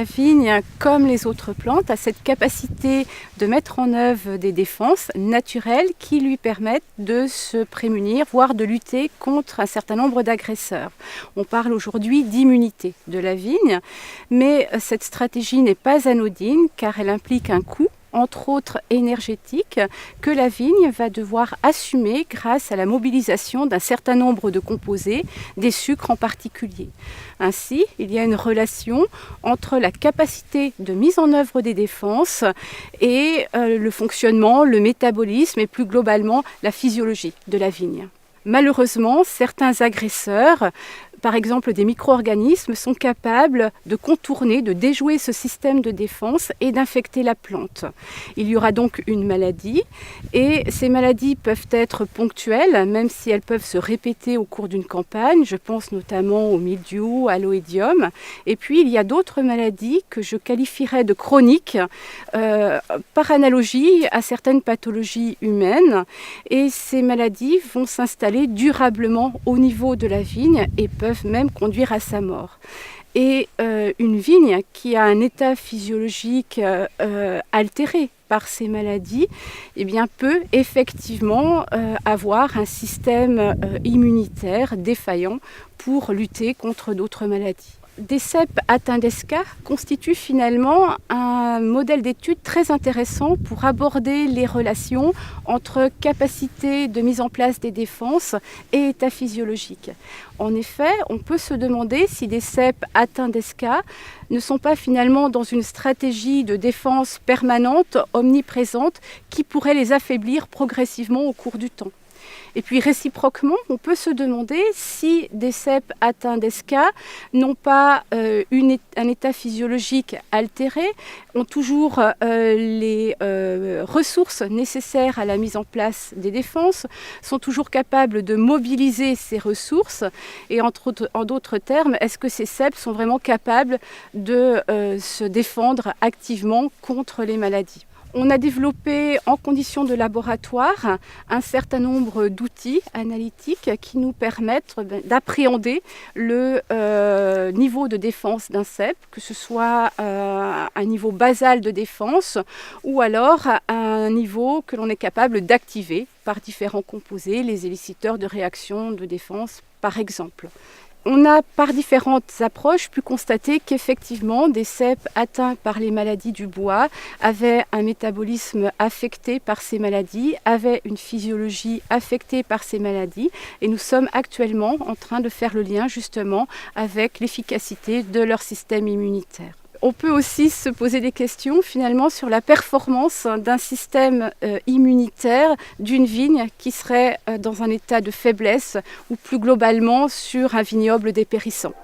La vigne, comme les autres plantes, a cette capacité de mettre en œuvre des défenses naturelles qui lui permettent de se prémunir, voire de lutter contre un certain nombre d'agresseurs. On parle aujourd'hui d'immunité de la vigne, mais cette stratégie n'est pas anodine car elle implique un coût, entre autres énergétique, que la vigne va devoir assumer grâce à la mobilisation d'un certain nombre de composés, des sucres en particulier. Ainsi, il y a une relation entre la capacité de mise en œuvre des défenses et le fonctionnement, le métabolisme et plus globalement la physiologie de la vigne. Malheureusement, certains agresseurs, par exemple des micro-organismes, sont capables de contourner, de déjouer ce système de défense et d'infecter la plante. Il y aura donc une maladie et ces maladies peuvent être ponctuelles, même si elles peuvent se répéter au cours d'une campagne. Je pense notamment au mildiou, à l'oïdium. Et puis il y a d'autres maladies que je qualifierais de chroniques, par analogie à certaines pathologies humaines. Et ces maladies vont s'installer durablement au niveau de la vigne et peuvent même conduire à sa mort. Et une vigne qui a un état physiologique altéré par ces maladies, eh bien, peut effectivement avoir un système immunitaire défaillant pour lutter contre d'autres maladies. Des cèpes atteints d'ESCA constituent finalement un modèle d'étude très intéressant pour aborder les relations entre capacité de mise en place des défenses et état physiologique. En effet, on peut se demander si des cèpes atteints d'ESCA ne sont pas finalement dans une stratégie de défense permanente, omniprésente, qui pourrait les affaiblir progressivement au cours du temps. Et puis réciproquement, on peut se demander si des cèpes atteints d'ESCA n'ont pas un état physiologique altéré, ont toujours les ressources nécessaires à la mise en place des défenses, sont toujours capables de mobiliser ces ressources et en d'autres termes, est-ce que ces cèpes sont vraiment capables de se défendre activement contre les maladies ? On a développé en conditions de laboratoire un certain nombre d'outils analytiques qui nous permettent d'appréhender le niveau de défense d'un cèpe, que ce soit un niveau basal de défense ou alors un niveau que l'on est capable d'activer par différents composés, les éliciteurs de réaction de défense par exemple. On a, par différentes approches, pu constater qu'effectivement, des cèpes atteints par les maladies du bois avaient un métabolisme affecté par ces maladies, avaient une physiologie affectée par ces maladies. Et nous sommes actuellement en train de faire le lien justement avec l'efficacité de leur système immunitaire. On peut aussi se poser des questions finalement sur la performance d'un système immunitaire d'une vigne qui serait dans un état de faiblesse ou plus globalement sur un vignoble dépérissant.